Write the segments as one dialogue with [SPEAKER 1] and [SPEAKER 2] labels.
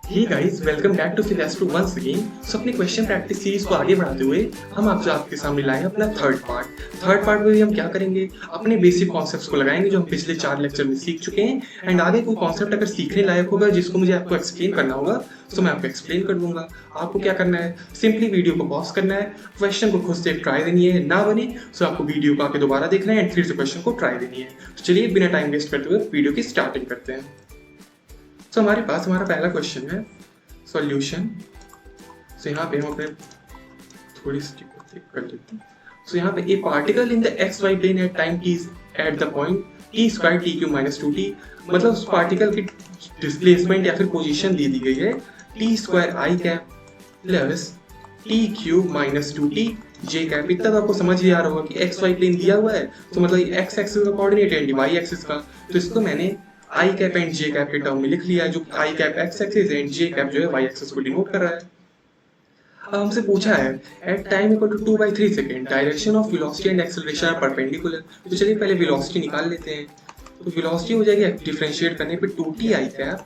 [SPEAKER 1] Hey guys, welcome back to फिलास्ट्रो once again. So अपनी question practice series को आगे बढ़ाते हुए हम आपके सामने लाए हैं अपना थर्ड पार्ट में भी हम क्या करेंगे, अपने बेसिक कॉन्सेप्ट्स को लगाएंगे जो हम पिछले 4 लेक्चर में सीख चुके हैं। एंड आगे कोई कॉन्सेप्ट अगर सीखने लायक होगा जिसको मुझे आपको एक्सप्लेन करना होगा तो मैं आपको एक्सप्लेन कर दूंगा। आपको क्या करना है, सिंपली वीडियो को पॉज करना है, क्वेश्चन को खुद से ट्राई देनी है, ना बने तो आपको वीडियो को आके दोबारा देखना है एंड फिर से क्वेश्चन को ट्राई देनी है। तो चलिए बिना टाइम वेस्ट करते हुए वीडियो की स्टार्टिंग करते हैं। तो हमारे पास हमारा पहला क्वेश्चन है सॉल्यूशन। सो यहाँ पे हम अपने थोड़ी सी कर लेते हैं। सो यहाँ पे a particle in the x y plane at time t at the point t square t Q minus 2t, मतलब उस पार्टिकल की डिस्प्लेसमेंट या फिर पोजीशन दे दी गई है t square i cap plus t Q minus 2t j cap. इतना तो आपको समझ ही आ रहा होगा कि एक्स वाई प्लेन दिया हुआ है तो मतलब एक्स एक्सिस का कोऑर्डिनेट है वाई एक्सिस का, तो इसको मैंने i cap and j cap के टर्म में लिख लिया है, जो i cap x axis and j cap जो है वाई एक्सिस को डिनोट कर रहा है। अब हमसे पूछा है at time equal to 2/3 second direction of velocity and acceleration are perpendicular. तो चलिए पहले वेलोसिटी निकाल लेते हैं। तो वेलोसिटी हो जाएगी डिफरेंशिएट करने पे 2t I cap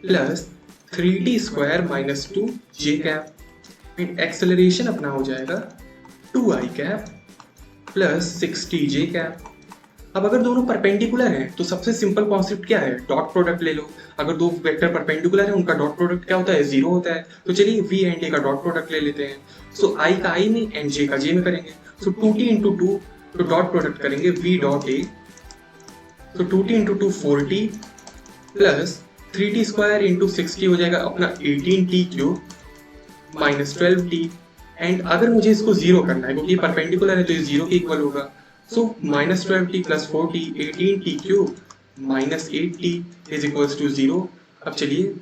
[SPEAKER 1] plus 3t square minus 2 J cap and acceleration अपना हो जाएगा 2 आई कैप प्लस 6t जे कैप। अब अगर दोनों परपेंडिकुलर हैं तो सबसे सिंपल कॉन्सेप्ट क्या है, डॉट प्रोडक्ट ले लो। अगर दो वेक्टर परपेंडिकुलर है उनका डॉट प्रोडक्ट क्या होता है, जीरो होता है। तो चलिए v एंड a का डॉट प्रोडक्ट ले लेते हैं। सो i का i में एंड j का j में करेंगे। सो 2t इंटू 2 तो डॉट प्रोडक्ट करेंगे v डॉट a। तो 2t into 2 4t plus 3t square into 6t हो जाएगा अपना 18t cube minus 12t। And अगर मुझे इसको जीरो करना है क्योंकि परपेंडिकुलर है तो ये जीरो के इक्वल होगा। So minus 12t plus 4t 18t cube minus 8t is equals to 0। अब चलिए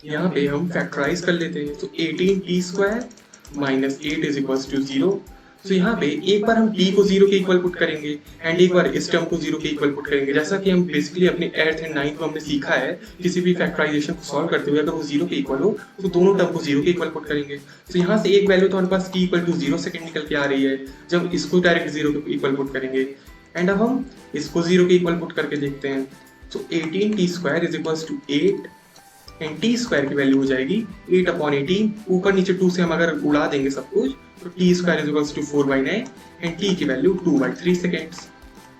[SPEAKER 1] यहाँ पे हम फैक्टराइज कर लेते हैं। तो 18t square minus 8 is equals to 0। तो यहाँ पे एक बार हम t को 0 के इक्वल पुट करेंगे एंड एक बार इस टर्म को 0 के इक्वल पुट करेंगे। जैसा कि हम बेसिकली अपने 8th एंड 9th में हमने सीखा है, किसी भी फैक्टराइजेशन को सॉल्व करते हुए अगर वो 0 के इक्वल हो तो दोनों टर्म को 0 के इक्वल पुट करेंगे। तो यहाँ से एक वैल्यू तो हमारे पास t इक्वल टू 0 सेकेंड निकल के आ रही है जब इसको डायरेक्ट 0 के इक्वल पुट करेंगे। एंड अब हम इसको 0 के इक्वल पुट करके देखते हैं। तो 18t square is equals to 8 and t square की वैल्यू हो जाएगी 8/18। ऊपर नीचे 2 से हम अगर उड़ा देंगे सब कुछ तो t square is equals to 4/9 and t की वैल्यू 2/3 सेकेंड्स।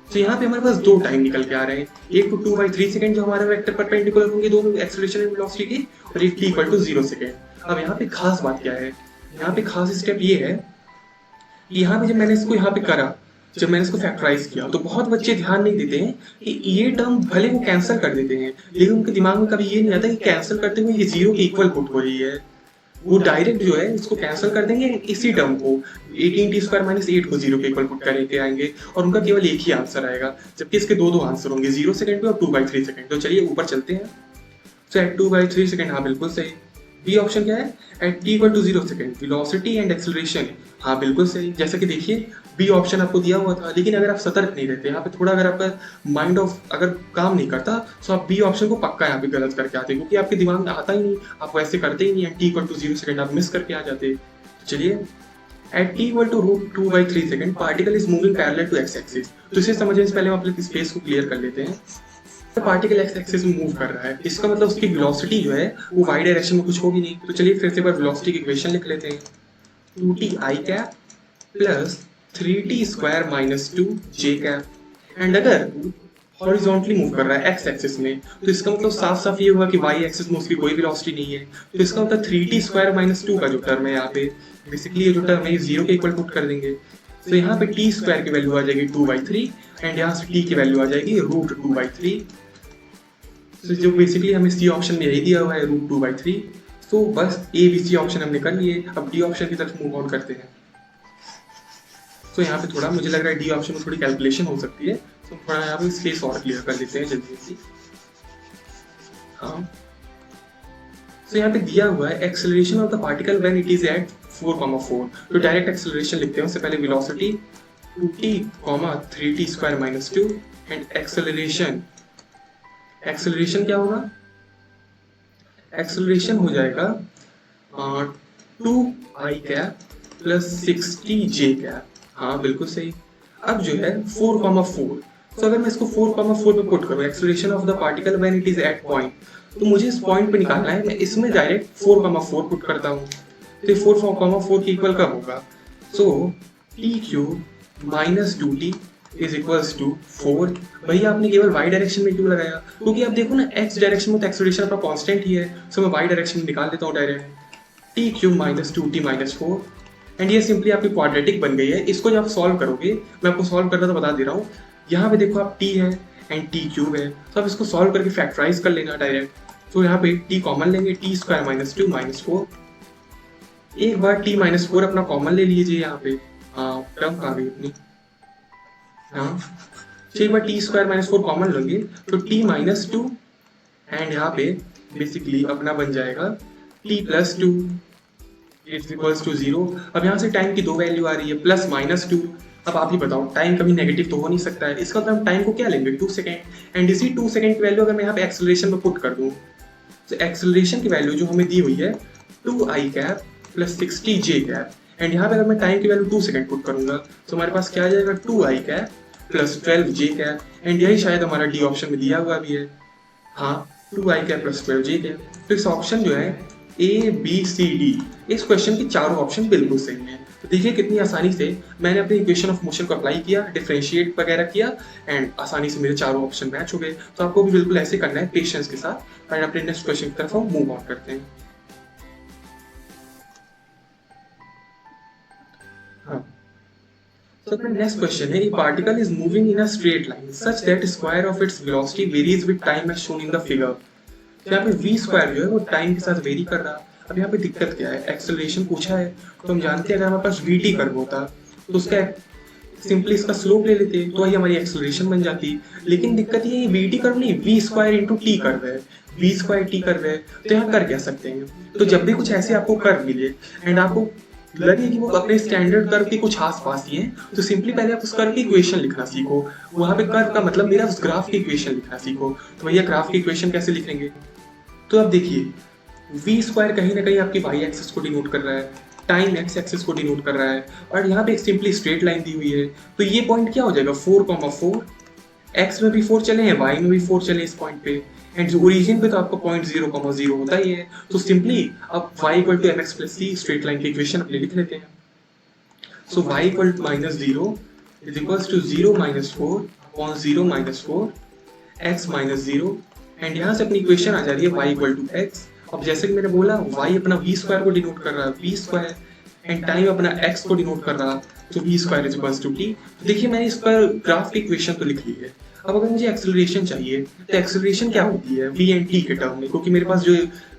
[SPEAKER 1] तो यहाँ पे हमारे पास दो टाइम निकल के आ रहे हैं, एक तो 2/3 सेकेंड जो हमारे वेक्टर परपेंडिकुलर होंगे दोनों एक्सेलरेशन एंड वेलोसिटी की, और एक t इक्वल टू 0 सेकेंड। अब यहाँ पे खास बात क्या है, यहाँ पे खास स्टेप ये है कि यहाँ पे जब मैंने इसको यहाँ पे करा, जब मैंने इसको फैक्टराइज किया तो बहुत बच्चे ध्यान नहीं देते हैं कि ये टर्म भले वो कैंसिल कर देते हैं लेकिन उनके दिमाग में कभी ये नहीं आता कि कैंसिल करते हुए ये 0 के इक्वल पुट हो रही है। वो डायरेक्ट जो है इसको कैंसिल कर देंगे, इसी टर्म को 18t स्क्वायर माइनस 8 को 0 के इक्वल पुट करके आएंगे और उनका केवल एक ही आंसर आएगा, जबकि इसके दो आंसर होंगे 0 सेकंड पे और 2/3 सेकंड। तो चलिए ऊपर चलते हैं। तो एट 2/3 सेकंड, हाँ बिल्कुल सही। बी ऑप्शन क्या है, at t equal to 0 second velocity and acceleration, हाँ बिल्कुल सही। जैसा कि देखिए बी ऑप्शन आपको दिया हुआ था, लेकिन अगर आप सतर्क नहीं रहते यहाँ पे थोड़ा, अगर आपका माइंड ऑफ अगर काम नहीं करता तो आप बी ऑप्शन को पक्का यहाँ पे गलत करके आते, क्योंकि आपके दिमाग में आता ही नहीं, आप वैसे करते ही नहीं है। t इक्वल टू 0 सेकंड आप मिस करके आ जाते। चलिए at t equal to √2/3 second particle is moving parallel to x axis. तो इसे समझने से पहले हम अपने स्पेस को क्लियर कर लेते हैं। पार्टिकल एक्स एक्सिस में मूव कर रहा है, इसका मतलब उसकी वेलोसिटी जो है वो वाई डायरेक्शन में कुछ होगी नहीं। तो चलिए फिर से एक बार वेलोसिटी की इक्वेशन लिख लेते हैं। 2t I cap plus 3t square minus 2 J cap. And अगर हॉरिजॉन्टली मूव कर रहा है एक्स एक्सिस में तो इसका मतलब साफ साफ ये हुआ कि वाई एक्सिस में उसकी कोई वेलोसिटी नहीं है। तो इसका मतलब 3t स्क्वायर माइनस 2 का जो टर्म है यहाँ पे बेसिकली ये जो टर्म है 0 के इक्वल पुट कर देंगे। तो यहाँ पे t स्क्वायर की वैल्यू आ जाएगी 2/3 एंड यहाँ से t की वैल्यू आ जाएगी √2/3। तो जो बेसिकली हमें सी ऑप्शन में यही दिया हुआ है √2/3। तो बस ए बी सी ऑप्शन हमने कर लिए, अब डी ऑप्शन की तरफ मूव ऑन करते हैं। तो यहाँ पे थोड़ा मुझे लग रहा है डी ऑप्शन में थोड़ी कैलकुलेशन हो सकती है, तो थोड़ा यहाँ पे स्पेस और क्लियर कर लेते हैं जल्दी जल्दी। हाँ, तो यहाँ पे दिया हुआ है acceleration of the particle when it is at 4,4। तो डायरेक्ट एक्सेलरेशन लिखते हैं, उससे पहले velocity 2t, 3t square minus 2 and acceleration क्या होगा, एक्सेलरेशन हो जाएगा 2i cap plus 6t j cap, हाँ बिल्कुल सही। अब जो है 4,4, सो अगर मैं इसको 4,4 पे पुट करूँ, acceleration of the particle when it is at point, तो मुझे इस पॉइंट पे निकालना है, मैं इसमें डायरेक्ट 4,4 पुट करता हूँ। तो 4,4 के इक्वल कब होगा? So t cube minus 2t is equals to 4। भैया आपने केवल y डायरेक्शन में क्यों लगाया? क्योंकि आप देखो ना x डायरेक्शन में तो एक्सेलरेशन अपना कांस्टेंट ही है, सो मैं y डायरेक्शन में निकाल देता हूँ direct T cube minus 2t minus 4। And ये सिंपली आपकी क्वाड्रेटिक बन गई है। इसको जब आप सॉल्व करोगे, मैं आपको सॉल्व करना तो बता दे रहा हूँ, यहाँ पे देखो आप t है एंड t क्यूब है, तो आप इसको सॉल्व करके फैक्टराइज कर लेना डायरेक्ट। तो यहाँ पे t कॉमन लेंगे, टी स्क्वायर माइनस 2 माइनस 4। एक बार t माइनस 4 अपना कॉमन ले लीजिए यहाँ पे, हाँ टर्म आ गई अपनी, हाँ तो एक बार टी स्क्वायर माइनस 4 कॉमन लेंगे तो t माइनस 2 एंड यहाँ पे बेसिकली अपना बन जाएगा t plus 2 is equals to 0। अब यहाँ से टाइम की दो वैल्यू आ रही है, प्लस माइनस 2। अब आप ही बताओ, टाइम कभी नेगेटिव तो हो नहीं सकता है, इसका मतलब हम टाइम को क्या लेंगे 2 सेकेंड। एंड इसी 2 सेकेंड की वैल्यू अगर मैं यहाँ पे एक्सेलरेशन में पुट कर दूँ, तो एक्सेलरेशन की वैल्यू जो हमें दी हुई है 2i cap plus 60j cap, and यहाँ पे अगर मैं टाइम की वैल्यू 2 सेकेंड पुट करूंगा तो हमारे पास क्या आ जाएगा 2i cap plus 12j cap, and यही शायद हमारा डी ऑप्शन में दिया हुआ भी है, हाँ 2i cap plus 12j cap. तो इस ऑप्शन जो है ए बी सी डी, इस क्वेश्चन की चारों ऑप्शन बिल्कुल सही हैं। तो देखिए कितनी आसानी से मैंने अपने इक्वेशन ऑफ मोशन को अप्लाई किया, डिफरेंशिएट वगैरह किया, एंड आसानी से मेरे चारों ऑप्शन मैच हो गए। तो आपको भी बिल्कुल ऐसे करना है पेशेंस के साथ। एंड अपने नेक्स्ट क्वेश्चन की तरफ हम मूव ऑन करते हैं। हाँ, so अपना नेक्स्ट क्वेश्चन है, particle is moving in a straight line such that square of its velocity varies with time as shown in the figure. तो यहाँ पे v स्क्वायर जो है वो टाइम के साथ वेरी कर रहा। अब यहाँ पे दिक्कत क्या है, एक्सेलरेशन पूछा है तो हम जानते हैं अगर हमारे पास vt कर्व होता तो उसका सिंपली इसका स्लोप ले लेते तो वही हमारी एक्सेलरेशन बन जाती। लेकिन दिक्कत ये v कर्व नहीं, v square into T curve है, v स्क्वायर टी कर्व है। तो यहाँ कर क्या सकते हैं, तो जब भी कुछ ऐसे आपको कर्व मिले एंड आपको लगे कि वो अपने स्टैंडर्ड कर्व के कुछ आस पास ही है, तो सिंपली पहले आप उस कर्व की इक्वेशन लिखना सीखो। वहां पे कर्व का मतलब मेरा उस ग्राफ की इक्वेशन लिखना सीखो। तो भैया ग्राफ की इक्वेशन कैसे लिखेंगे, तो अब देखिए v स्क्वायर कहीं ना कहीं आपकी y एक्सिस को डिनोट कर रहा है, टाइम x एक्सिस को डिनोट कर रहा है, और यहाँ पे एक सिंपली स्ट्रेट लाइन दी हुई है। तो ये पॉइंट क्या हो जाएगा 4,4, x में भी 4 चले हैं, y में भी 4 चले इस पॉइंट पे, एंड ओरिजिन पे तो आपका पॉइंट 0,0 होता ही है। तो सिंपली अब y equal to mx plus c straight line की इक्वेशन अपने लिख लेते हैं। So y equal to minus 0 is equals to 0 minus 4 upon 0 minus 4 x minus 0, and यहाँ से अपनी इक्वेशन आ जा रही है y इक्वल टू x। अब जैसे कि मैंने बोला y अपना v स्क्वायर को डिनोट कर रहा है v स्क्वायर, एंड टाइम अपना x को डिनोट कर रहा, तो v square is equals to t। देखिए मैंने इस पर ग्राफ की इक्वेशन तो लिख ली है। अब अगर मुझे एक्सेलरेशन चाहिए तो एक्सेलरेशन क्या होती है v एंड t के टर्म में, क्योंकि मेरे पास जो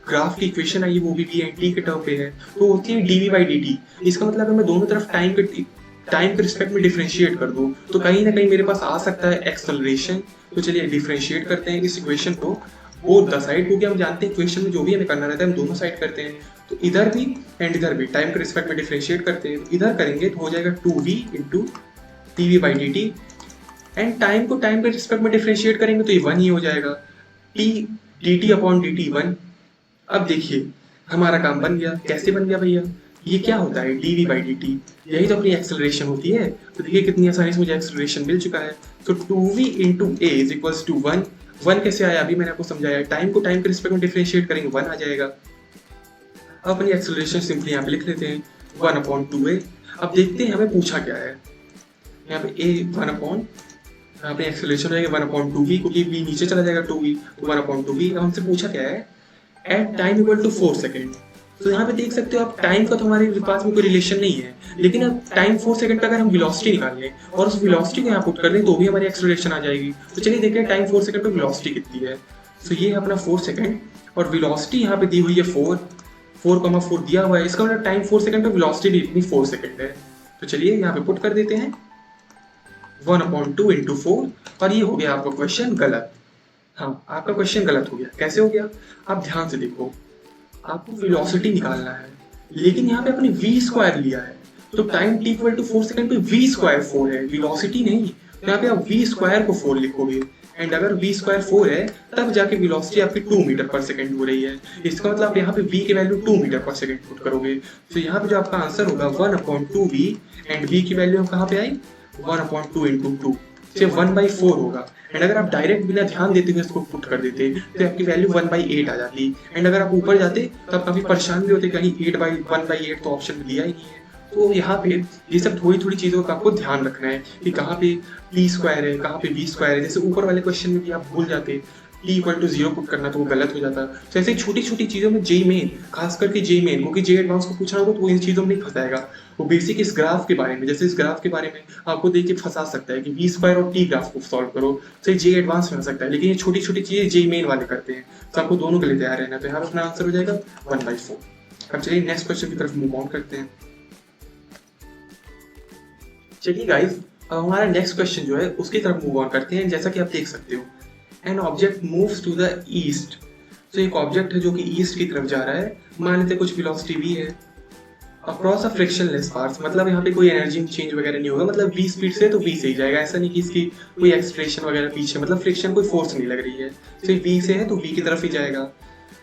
[SPEAKER 1] ग्राफ की इक्वेशन आई है वो भी v एंड t के टर्म पे है, तो होती है dv बाई dt। इसका मतलब अगर मैं दोनों तरफ टाइम के रिस्पेक्ट में डिफरेंशिएट कर दूं तो कहीं ना कहीं मेरे पास आ सकता है एक्सेलरेशन। तो चलिए डिफरेंशिएट करते हैं इस इक्वेशन को बोथ द साइड, क्योंकि हम जानते हैं इक्वेशन में जो भी हमें करना रहता है हम दोनों साइड करते हैं। तो इधर भी एंड इधर भी टाइम के रिस्पेक्ट में डिफरेंशिएट करते हैं। तो इधर करेंगे तो हो जाएगा 2v into dv by dt, and time को टाइम के रिस्पेक्ट में डिफरेंशिएट करेंगे तो ये 1 ही हो जाएगा, t dt अपॉन dt 1। अब देखिए हमारा काम बन गया। कैसे बन गया भैया, ये क्या होता है dv बाई dt, यही तो अपनी एक्सेलरेशन होती है। तो देखिए कितनी आसानी से मुझे एक्सेलरेशन मिल चुका है। तो 2v into a is equals to 1। 1 कैसे आया अभी मैंने आपको समझाया, टाइम को टाइम के रिस्पेक्ट में डिफरेंशिएट करेंगे 1 आ जाएगा। अब अपनी एक्सेलरेशन सिंपली यहाँ पे लिख लेते हैं 1 अपॉन 2a। अब देखते हैं हमें पूछा क्या है, यहाँ पे a 1 अपॉन, यहाँ पे एक्सेलरेशन हो जाएगा 1 अपॉन 2v, क्योंकि v नीचे चला जाएगा 2v, तो 1 अपॉन 2v। अब हमसे पूछा क्या है, at time equal to 4 second. तो यहाँ पे देख सकते हो आप टाइम का तो हमारे पास में कोई रिलेशन नहीं है, लेकिन अब टाइम 4 सेकंड पे अगर हम वेलोसिटी निकाल लें और उस वेलोसिटी को यहाँ पुट कर दें तो भी हमारी एक्सेलरेशन आ जाएगी। तो चलिए देखते हैं टाइम 4 सेकंड पे वेलोसिटी कितनी है। तो ये है अपना 4 सेकंड, और वेलोसिटी यहाँ पे दी हुई है 4,4 दिया हुआ है, इसका मतलब टाइम 4 सेकंड पे वेलोसिटी भी इतनी 4 सेकंड है। तो चलिए यहाँ पे पुट कर देते हैं 1 अपॉन 2 इंटू 4, और ये हो गया आपका क्वेश्चन गलत। हाँ आपका क्वेश्चन गलत हो गया। कैसे हो गया, आप ध्यान से देखो, आपको वेलोसिटी निकालना है लेकिन यहाँ पे अपने v स्क्वायर लिया है, तो time t equal to 4 second पे v स्क्वायर 4 है, वेलोसिटी नहीं। तो यहाँ पे आप v स्क्वायर को 4 लिखोगे, एंड अगर v स्क्वायर 4 है तब जाके वेलोसिटी आपकी 2 मीटर पर सेकंड हो रही है। इसका मतलब आप यहाँ पे v की वैल्यू 2 मीटर पर सेकंड पुट करोगे। तो यहाँ पे जो आपका आंसर होगा 1 अपॉन 2v, एंड v की वैल्यू कहाँ पे आई 1 अपॉन 2 इंटू 2। तो 1/4 होगा। एंड अगर आप डायरेक्ट बिना ध्यान देते हुए इसको पुट कर देते तो आपकी वैल्यू 1/8 आ जाती। एंड अगर आप ऊपर जाते तो आप काफी परेशान भी होते, कहीं 1/8 तो ऑप्शन में दिया ही नहीं है। तो यहाँ पे ये सब थोड़ी थोड़ी चीजों का आपको ध्यान रखना है कि कहाँ पे p स्क्वायर है, कहाँ पे v स्क्वायर है। जैसे ऊपर वाले क्वेश्चन में भी आप भूल जाते t = 0 पुट करना, तो वो गलत हो जाता। तो ऐसे छोटी छोटी चीजों में जेई मेन, खास करके जेई मेन, क्योंकि जेई एडवांस को पूछना होगा तो वो इन चीजों में नहीं फंसाएगा। वो बेसिक इस ग्राफ के बारे में, जैसे इस ग्राफ के बारे में आपको देख के फंसा सकता है कि v स्क्वायर और t ग्राफ को सॉल्व करो, तो जेई एडवांस में हो सकता है। लेकिन ये छोटी छोटी चीजें जेई मेन वाले करते हैं, तो आपको दोनों के लिए तैयार रहना। तो यहाँ पे अपना आंसर हो जाएगा 1/4। अब चलिए नेक्स्ट क्वेश्चन की तरफ मूव ऑन करते हैं। चलिए गाइस, हमारा नेक्स्ट क्वेश्चन जो है उसकी तरफ मूव ऑन करते हैं। जैसा कि आप देख सकते हो, an object moves to the east. तो एक ऑब्जेक्ट है जो कि ईस्ट की तरफ जा रहा है, मान लेते कुछ वेलोसिटी v है, अक्रॉस अ फ्रिक्शनलेस पाथ। मतलब यहाँ पे कोई एनर्जी चेंज वगैरह नहीं होगा, मतलब v स्पीड से तो v से ही जाएगा। ऐसा नहीं कि इसकी कोई एक्सप्रेशन वगैरह पीछे, मतलब फ्रिक्शन कोई फोर्स नहीं लग रही है, सिर्फ v से है तो v की तरफ ही जाएगा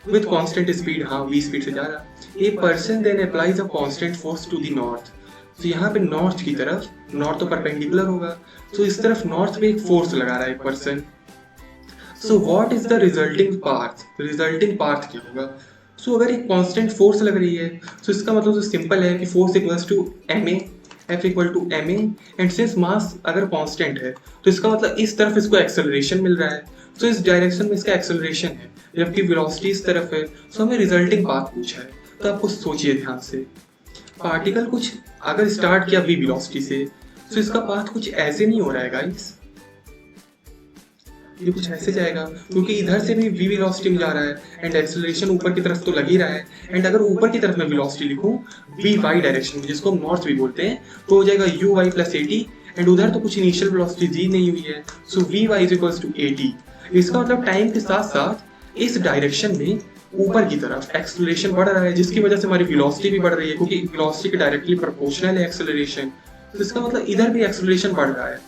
[SPEAKER 1] विद कांस्टेंट स्पीड। हाँ, v स्पीड से जा रहा। A person then applies a constant force to the north. तो यहाँ पे नॉर्थ की तरफ, नॉर्थ तो परपेंडिकुलर होगा, तो इस तरफ नॉर्थ पे एक फोर्स लगा रहा है एक person. So what is the resulting path? Resulting path क्या होगा? सो अगर एक कांस्टेंट फोर्स लग रही है तो इसका मतलब तो सिंपल है कि force equals to ma, F equal to ma, and since mass अगर कांस्टेंट है तो इसका मतलब इस तरफ इसको एक्सेलरेशन मिल रहा है, तो इस डायरेक्शन में इसका एक्सेलरेशन है, जबकि वेलोसिटी इस तरफ है। सो हमें रिजल्टिंग पाथ पूछा है, तो आपको सोचिए ध्यान से। पार्टिकल कुछ अगर स्टार्ट किया v वेलोसिटी से, तो इसका पाथ कुछ ऐसे नहीं हो रहा है गाइस, ये कुछ ऐसे जाएगा, क्योंकि इधर से भी v वेलोसिटी में जा रहा है एंड एक्सेलरेशन ऊपर की तरफ तो लग ही रहा है। एंड अगर ऊपर की तरफ मैं वेलोसिटी लिखूं v y डायरेक्शन में, जिसको हम नॉर्थ भी बोलते हैं, तो हो जाएगा u y + at। एंड उधर तो कुछ इनिशियल वेलोसिटी दी नहीं हुई है, सो v y = at। इसका मतलब टाइम के साथ साथ इस डायरेक्शन में ऊपर की तरफ एक्सेलरेशन बढ़ रहा है, जिसकी वजह से हमारी वेलोसिटी भी बढ़ रही है, क्योंकि वेलोसिटी के डायरेक्टली प्रोपोर्शनल है एक्सेलरेशन। तो इसका मतलब इधर भी एक्सेलरेशन बढ़ रहा है।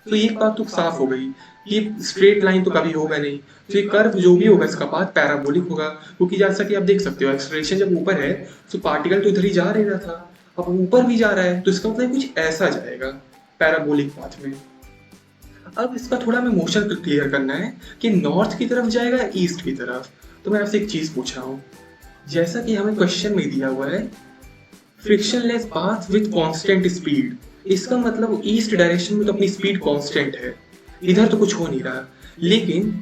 [SPEAKER 1] तो एक बात तो साफ हो गई कि स्ट्रेट लाइन तो कभी होगा नहीं, तो ये कर्व जो भी होगा इसका पाथ पैराबोलिक होगा, क्योंकि जैसा कि आप देख सकते हो एक्सेलरेशन जब ऊपर है तो पार्टिकल तो इधर ही जा रहा था, अब ऊपर भी जा रहा है, तो इसका मतलब कुछ ऐसा जाएगा पैराबोलिक पाथ में। अब इसका थोड़ा हमें मोशन क्लियर करना है कि नॉर्थ की तरफ जाएगा या ईस्ट की तरफ। तो मैं आपसे एक चीज पूछ रहा हूँ, जैसा कि हमें क्वेश्चन में दिया हुआ है frictionless path with constant speed, इसका मतलब ईस्ट डायरेक्शन में तो अपनी स्पीड कांस्टेंट है, इधर तो कुछ हो नहीं रहा। लेकिन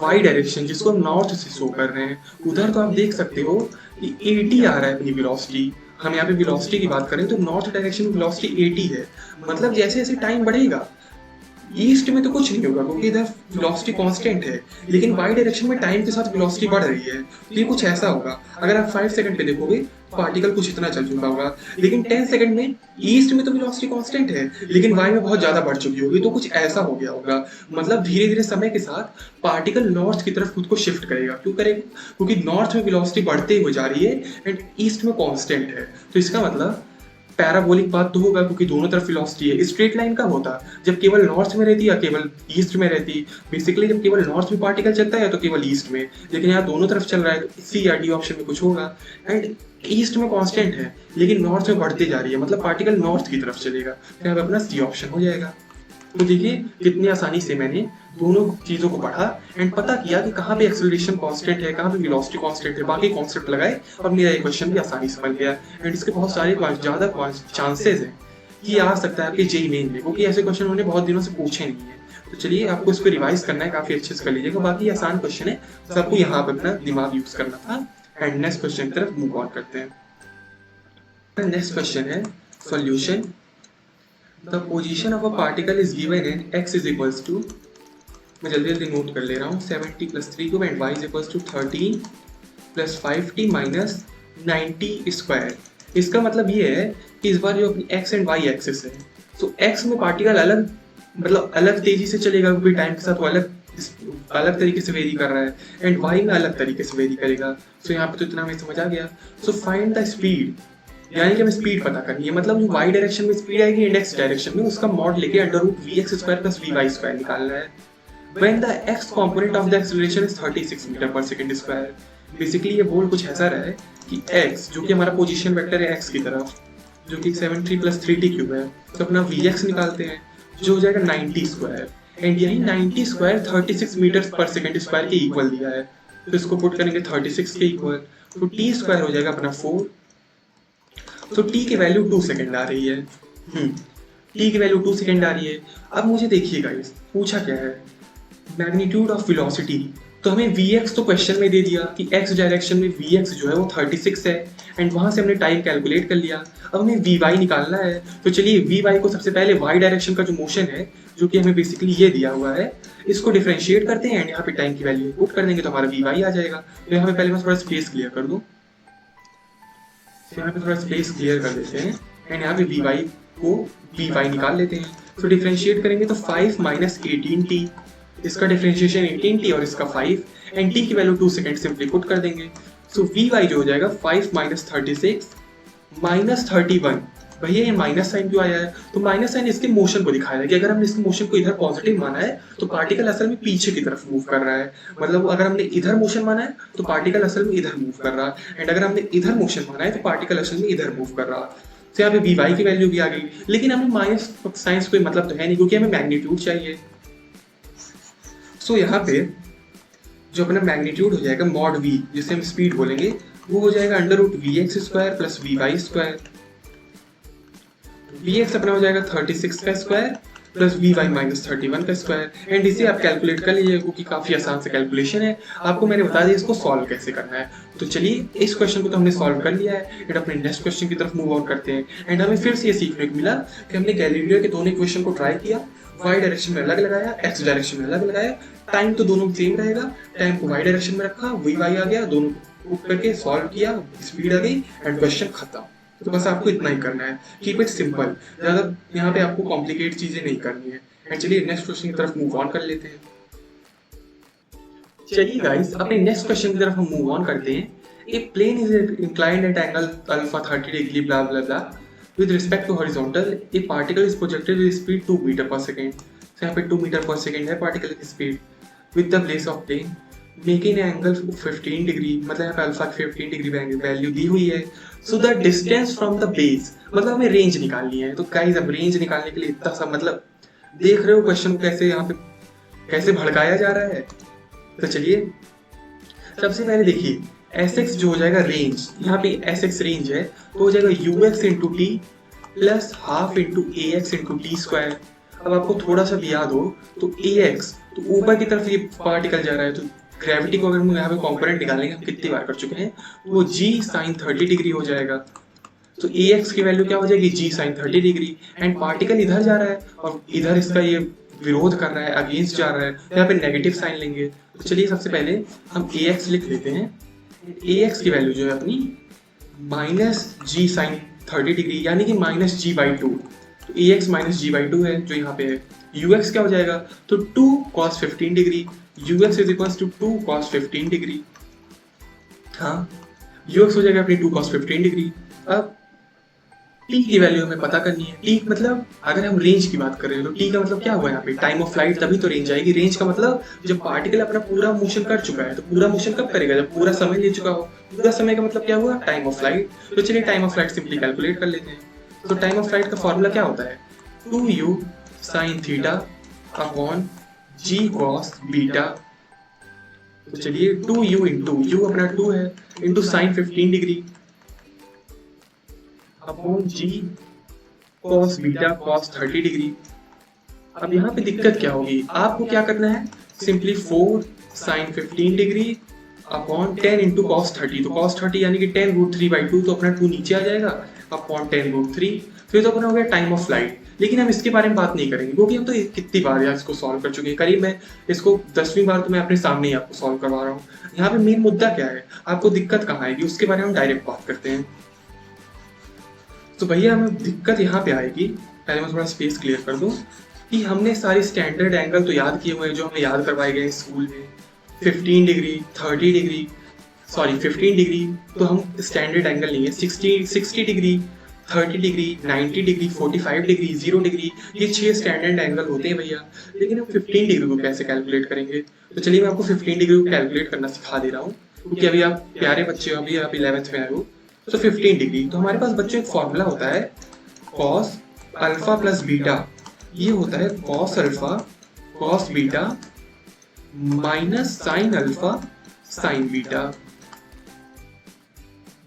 [SPEAKER 1] वाई डायरेक्शन जिसको हम नॉर्थ से शो कर रहे हैं, उधर तो आप देख सकते हो कि 80 आ रहा है अपनी वेलोसिटी। हम यहाँ पे वेलोसिटी की बात करें तो नॉर्थ डायरेक्शन में वेलोसिटी 80 है, मतलब जैसे जैसे टाइम बढ़ेगा ईस्ट में तो कुछ नहीं होगा क्योंकि इधर वेलोसिटी कांस्टेंट है, लेकिन वाई डायरेक्शन में टाइम के साथ वेलोसिटी बढ़ रही है, तो ये कुछ ऐसा होगा। अगर आप 5 सेकंड पे देखोगे पार्टिकल कुछ इतना चल चुका होगा, लेकिन 10 सेकंड में ईस्ट में तो वेलोसिटी कांस्टेंट है लेकिन वाई में बहुत ज्यादा बढ़ चुकी होगी, तो कुछ ऐसा हो गया होगा। मतलब धीरे धीरे समय के साथ पार्टिकल नॉर्थ की तरफ खुद को शिफ्ट करेगा। क्यों करेगा? क्योंकि नॉर्थ में वेलोसिटी बढ़ते हुए जा रही है एंड ईस्ट में कांस्टेंट है, तो इसका मतलब पैराबोलिक पाथ तो होगा क्योंकि दोनों तरफ वेलोसिटी है। स्ट्रेट लाइन कब होता? जब केवल नॉर्थ में रहती या केवल ईस्ट में रहती। बेसिकली जब केवल नॉर्थ में पार्टिकल चलता है तो केवल ईस्ट में, लेकिन यहाँ दोनों तरफ चल रहा है तो सी या डी ऑप्शन में कुछ होगा। एंड ईस्ट में कांस्टेंट है लेकिन नॉर्थ में बढ़ती जा रही है, मतलब पार्टिकल नॉर्थ की तरफ चलेगा, तो यहाँ पे अपना सी ऑप्शन हो जाएगा। तो देखिए कितनी आसानी से मैंने दोनों चीजों को पढ़ा एंड पता किया कि कहाँ पे एक्सेलरेशन कांस्टेंट है, कहाँ पे वेलोसिटी कांस्टेंट है, बाकी कॉन्सेप्ट लगाए और मेरा ये क्वेश्चन भी आसानी से बन गया। एंड इसके बहुत सारे ज्यादा चांसेस हैं कि आ सकता है आपके जेईई मेन में, क्योंकि ऐसे क्वेश्चन उन्होंने बहुत दिनों से पूछे नहीं है। तो चलिए आपको इसको रिवाइज करना है, काफी अच्छे से कर लीजिएगा, बाकी आसान क्वेश्चन है, तो आपको यहाँ पे अपना दिमाग यूज करना था। एंड नेक्स्ट क्वेश्चन की तरफ मूव ऑन करते हैं। नेक्स्ट क्वेश्चन है solution. The position of a particle is given in x is equals to, मैं जल्दी जल्दी नोट कर ले रहा हूँ, 70 + 3 cube and y is equals to 13 + 5t - 90 square. इसका मतलब ये है कि इस बार जो अपनी x एंड y एक्सिस है, तो x में पार्टिकल अलग, मतलब अलग तेजी से चलेगा क्योंकि टाइम के साथ वो अलग तरीके से वेरी कर रहा है, एंड y में अलग तरीके से वेरी करेगा। सो यहाँ पे तो इतना हमें समझ आ गया। सो फाइंड द स्पीड, यानी कि हमें स्पीड पता करनी है, मतलब जो y डायरेक्शन में स्पीड आएगी इंडेक्स डायरेक्शन में उसका मॉड लेके √vx² + vy² निकालना है। When the x component of the acceleration is 36 m/s²। Basically ये बोल कुछ ऐसा रहा है कि x जो कि हमारा पोजीशन वेक्टर है x की तरफ, जो कि 73 + 3t³ है, तो अपना vx निकालते हैं। जो हो जाएगा 90 स्क्वायर, एंड यही 90 स्क्वायर 36 मीटर पर सेकेंड स्क्वायर के इक्वल दिया है, तो इसको पुट करेंगे 36 के इक्वल, तो टी स्क्वायर हो जाएगा अपना 4, तो टी की वैल्यू 2 सेकेंड आ रही है। टी की वैल्यू 2 सेकेंड आ रही है। अब मुझे देखिए गाइस, पूछा क्या है, मैग्नीट्यूड ऑफ वेलोसिटी, तो हमें Vx तो क्वेश्चन में दे दिया कि x डायरेक्शन में Vx जो है वो 36 है, एंड वहां से हमने टाइम कैलकुलेट कर लिया। अब हमें Vy निकालना है, तो चलिए Vy को सबसे पहले y डायरेक्शन का जो मोशन है, जो कि हमें बेसिकली ये दिया हुआ है, इसको डिफरेंशिएट करते हैं एंड यहाँ पे टाइम की वैल्यू पुट कर देंगे तो हमारा Vy आ जाएगा। तो यहाँ पे पहले मैं थोड़ा स्पेस क्लियर कर दूँ, यहाँ पे थोड़ा स्पेस क्लियर कर देते हैं एंड यहाँ पे Vy को Vy निकाल लेते हैं। तो डिफरेंशिएट करेंगे तो 5 माइनस 18t, इसका डिफरेंशिएशन 18t और इसका 5, एंड t की वैल्यू 2 सेकेंड सिंपली पुट कर देंगे। सो Vy जो हो जाएगा 5 माइनस 36 माइनस 31। भैया ये माइनस साइन क्यों आया है, तो माइनस साइन इसके मोशन को दिखाया है कि अगर हमने इसके मोशन को इधर पॉजिटिव माना है तो पार्टिकल असल में पीछे की तरफ मूव कर रहा है, मतलब अगर हमने इधर मोशन माना है तो पार्टिकल असल में इधर मूव कर रहा है, एंड अगर हमने इधर मोशन माना है तो पार्टिकल असल में इधर मूव कर रहा है। तो यहाँ पे Vy की वैल्यू भी आ गई, लेकिन हमें माइनस साइंस कोई मतलब तो है नहीं क्योंकि हमें मैग्नीट्यूड चाहिए। सो यहाँ पे जो अपना मैग्नीट्यूड हो जाएगा मॉड v, जिसे हम स्पीड बोलेंगे, वो हो जाएगा under root vx square plus vy square. vx अपना हो जाएगा 36 का स्क्वायर प्लस vy माइनस 31 का स्क्वायर, एंड इसे आप कैलकुलेट कर लीजिए क्योंकि काफी आसान से कैलकुलेशन है, आपको मैंने बता दिया इसको सॉल्व कैसे करना है। तो चलिए इस क्वेश्चन को तो हमने सॉल्व कर लिया है, एंड अपने नेक्स्ट क्वेश्चन की तरफ मूव ऑन करते हैं। एंड हमें फिर से ये सीखने को मिला कि हमने गैलीलियो के दोनों इक्वेशन को ट्राई किया, y डायरेक्शन में अलग लगाया, x डायरेक्शन में अलग लगाया, टाइम तो दोनों सेम रहेगा, टाइम को y डायरेक्शन में रखा, Vy आ गया, दोनों पुट करके सॉल्व किया, स्पीड आ गई एंड क्वेश्चन खत्म। तो बस आपको इतना ही करना है, कीप इट सिंपल, ज्यादा यहाँ पे आपको कॉम्प्लिकेट चीजें नहीं करनी है। एंड चलिए नेक्स्ट क्वेश्चन की तरफ मूव ऑन कर लेते हैं। चलिए गाइस, अपने नेक्स्ट क्वेश्चन की तरफ हम मूव ऑन करते हैं। A plane is inclined at angle alpha 30 degree blah blah blah with respect to horizontal, a particle is projected with speed 2 meter per second. So यहाँ पे 2 meter per second है particle की speed with the base of plane making an angle 15 degree, मतलब यहाँ पे alpha 15 degree value दी हुई है। So the distance from the base, मतलब हमें रेंज निकालनी है। तो गाइस अब रेंज निकालने के लिए इतना सा, मतलब देख रहे हो क्वेश्चन को कैसे यहाँ पे कैसे भड़काया जा रहा है। तो चलिए सबसे पहले देखिए Sx जो हो जाएगा रेंज, यहाँ पे Sx रेंज है तो हो जाएगा ux into T plus half into ax into T square. अब आपको थोड़ा सा भी याद हो तो ax तो ऊपर की तरफ ये पार्टिकल जा रहा है, तो ग्रेविटी को अगर हम यहाँ पे कॉम्पोनेंट निकालेंगे, हम कितनी बार कर चुके हैं, तो वो g साइन 30 डिग्री हो जाएगा। तो ax की वैल्यू क्या हो जाएगी, g sine 30 degree, and particle इधर जा रहा है और इधर इसका ये विरोध कर रहा है, अगेंस्ट जा रहा है, तो यहाँ पे नेगेटिव साइन लेंगे। तो चलिए सबसे पहले हम ax लिख लेते हैं, ax की वैल्यू जो है अपनी माइनस जी साइन 30 डिग्री यानी कि माइनस जी बाई 2, तो ax माइनस जी बाई 2 है जो यहाँ पे है। ux क्या हो जाएगा, तो 2 cos 15 degree, ux is equals to 2 cos 15 degree. हाँ, ux हो जाएगा अपनी 2 cos 15 डिग्री। अब t की वैल्यू हमें पता करनी है। t मतलब अगर हम रेंज की बात कर रहे हैं तो t का मतलब क्या हुआ यहाँ पे, टाइम ऑफ फ्लाइट, तभी तो रेंज आएगी। रेंज का मतलब जब पार्टिकल अपना पूरा मोशन कर चुका है, तो पूरा मोशन कब करेगा, जब पूरा समय ले चुका हो। पूरा समय का मतलब क्या हुआ, टाइम ऑफ फ्लाइट। तो चलिए time of flight simply calculate कर लेते हैं। तो टाइम ऑफ फ्लाइट का फॉर्मूला क्या होता है, 2u sine theta upon g cos beta. तो चलिए 2u इंटू u अपना 2 है into sine 15 degree upon g cos beta cos 30 degree. अब यहाँ पे दिक्कत क्या होगी, आपको क्या करना है, simply 4 sine 15 degree upon 10 into cos 30। तो कॉस 30 यानी कि 10 रूट 3 बाई 2, तो अपना 2 नीचे आ जाएगा अपॉन 10 रूट 3। फिर तो अपना हो गया टाइम ऑफ फ्लाइट। लेकिन हम इसके बारे में बात नहीं करेंगे क्योंकि हम तो कितनी बार यार इसको सॉल्व कर चुके हैं, करीब मैं इसको 10वीं बार तो मैं अपने सामने ही आपको सॉल्व करवा रहा हूँ। यहाँ पे मेन मुद्दा क्या है, आपको दिक्कत कहाँ आएगी, उसके बारे में हम डायरेक्ट बात करते हैं। तो भैया हमें दिक्कत यहाँ पे आएगी, पहले मैं थोड़ा स्पेस क्लियर कर दूँ, कि हमने सारे स्टैंडर्ड एंगल तो याद किए हुए हैं जो हमें याद करवाए गए स्कूल में, 15 डिग्री 30 डिग्री, सॉरी 15 डिग्री तो हम स्टैंडर्ड एंगल नहीं है, 60 degree 30 degree 90 degree 45 degree 0 degree, ये 6 स्टैंडर्ड एंगल होते हैं भैया। लेकिन हम 15 डिग्री को कैसे कैलकुलेट करेंगे, तो चलिए मैं आपको 15 डिग्री को कैलकुलेट करना सिखा दे रहा हूँ, क्योंकि अभी आप प्यारे बच्चे हो, अभी आप 11th में आए हो। तो 15 डिग्री तो हमारे पास बच्चों एक फॉर्मूला होता है कॉस अल्फा प्लस बीटा ये होता है cos alpha cos beta minus sine alpha sine beta.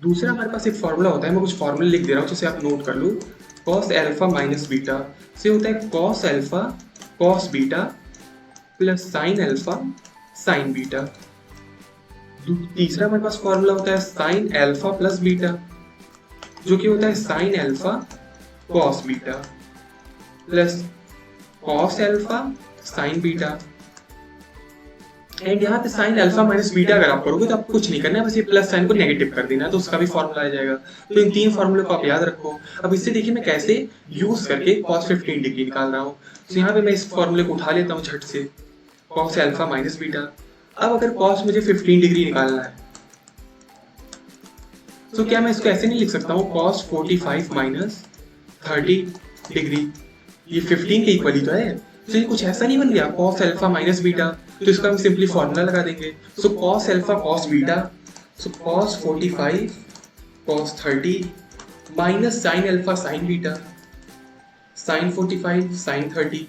[SPEAKER 1] दूसरा हमारे पास एक फॉर्मूला होता है, मैं कुछ फॉर्मूला लिख दे रहा हूँ जिसे आप नोट कर लो। कॉस अल्फा माइनस बीटा से होता है cos alpha cos beta plus sign alpha sine beta. तीसरा हमारे पास फॉर्मूला होता है साइन अल्फा प्लस बीटा, जो कि होता है sine alpha cos beta plus cos alpha sine beta. And यहाँ पे साइन अल्फा माइनस बीटा अगर आप करोगे तो आपको कुछ नहीं करना है, बस ये प्लस साइन को नेगेटिव कर देना है, तो उसका भी फॉर्मूला आ जाएगा। तो इन तीन फॉर्मूले को आप याद रखो। अब इससे देखिए मैं कैसे यूज करके cos 15 डिग्री निकाल रहा हूँ। तो यहाँ पे मैं इस फॉर्मूले को उठा लेता हूँ झट से, cos अल्फा माइनस बीटा। अब अगर cos मुझे 15 डिग्री निकालना है तो क्या मैं इसको ऐसे नहीं लिख सकता हूँ cos 45 माइनस 30 डिग्री, ये 15 के इक्वल ही तो है। तो ये कुछ ऐसा नहीं बन गया cos अल्फा माइनस बीटा, तो इसका हम सिंपली फॉर्मूला लगा देंगे। So cos alpha cos beta, so cos 45 cos 30 minus sine alpha sine beta sine 45 sine 30।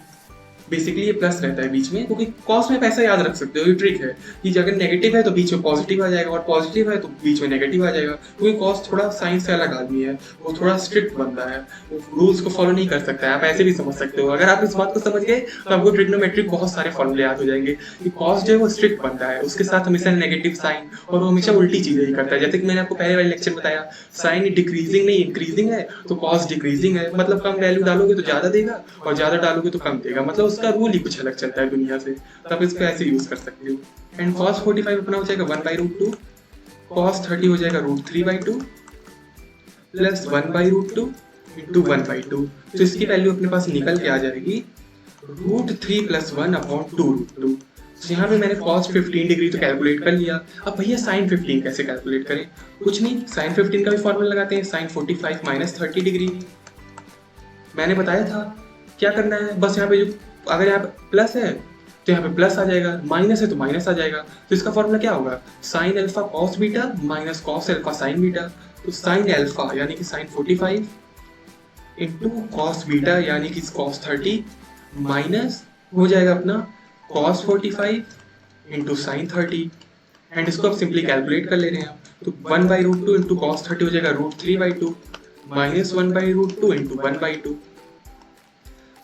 [SPEAKER 1] Basically ये प्लस रहता है बीच में, क्योंकि cos में आप ऐसा याद रख सकते हो, ये ट्रिक है कि अगर नेगेटिव है तो बीच में पॉजिटिव आ जाएगा और पॉजिटिव है तो बीच में नेगेटिव आ जाएगा, क्योंकि cos थोड़ा साइंस से अलग आदमी है, वो थोड़ा स्ट्रिक्ट बनता है, वो रूल्स को फॉलो नहीं कर सकता है। आप ऐसे भी समझ सकते हो। अगर आप इस बात को समझ गए तो आपको ट्रिग्नोमेट्रिक बहुत सारे फॉर्मूले याद हो जाएंगे कि cos जो है वो स्ट्रिक्ट बनता है, उसके साथ हमेशा नेगेटिव साइन, और वो हमेशा उल्टी चीजें ही करता है। जैसे कि मैंने आपको पहले वाले लेक्चर बताया, साइन डिक्रीजिंग नहीं इंक्रीजिंग है तो cos डिक्रीजिंग है, मतलब कम वैल्यू डालोगे तो ज्यादा देगा और ज्यादा डालोगे तो कम देगा, मतलब उसका रूल ही कुछ अलग चलता है दुनिया से। तो आप इसको ऐसे यूज कर सकते हो। एंड cos 45 अपना हो जाएगा 1/√2, cos 30 हो जाएगा √3/2 प्लस 1/√2 इंटू 1/2। तो इसकी वैल्यू अपने पास निकल के आ जाएगी √3 + 1/2√2। तो यहाँ पे मैंने cos 15 डिग्री तो कैलकुलेट कर लिया। अब भैया sin 15 कैसे कैलकुलेट करें? कुछ नहीं, sin 15 का भी फॉर्मूला लगाते हैं, sin 45 माइनस 30 डिग्री। मैंने बताया था क्या करना है, बस यहाँ पे जो अगर यहाँ पे प्लस है तो यहाँ पे प्लस आ जाएगा, माइनस है तो माइनस आ जाएगा। तो इसका फॉर्मूला क्या होगा, sine alpha cos beta minus cos alpha sine beta. तो साइन अल्फा यानी कि साइन 45 इंटू कॉस बीटा यानी कि कॉस 30 माइनस हो जाएगा अपना कॉस 45 इंटू साइन 30। एंड इसको आप सिंपली कैलकुलेट कर ले रहे हैं, तो 1/√2 इंटू कॉस 30 हो जाएगा √3/2 माइनस 1/√2 इंटू 1/2।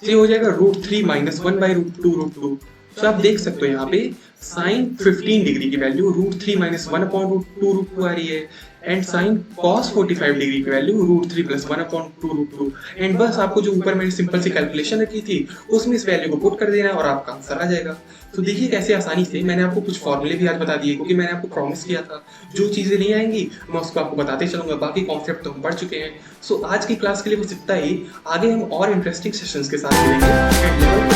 [SPEAKER 1] ये हो जाएगा √3 माइनस 1/√2√2। तो आप देख सकते हो यहाँ पे साइन 15 डिग्री की वैल्यू √3 माइनस 1/√2√2 आ रही है, एंड साइन cos 45 डिग्री की वैल्यू √3 + 1/2√2। एंड बस आपको जो ऊपर मैंने सिंपल सी कैलकुलेशन रखी थी उसमें इस वैल्यू को पुट कर देना है और आपका आंसर आ जाएगा। तो देखिए कैसे आसानी से मैंने आपको कुछ फॉर्मूले भी आज बता दिए, क्योंकि मैंने आपको प्रॉमिस किया था जो चीजें नहीं आएंगी मैं उसको आपको बताते चलूंगा, बाकी कॉन्सेप्ट तो हम पढ़ चुके हैं। सो आज की क्लास के लिए बस इतना ही, आगे हम और इंटरेस्टिंग सेशंस के साथ मिलेंगे।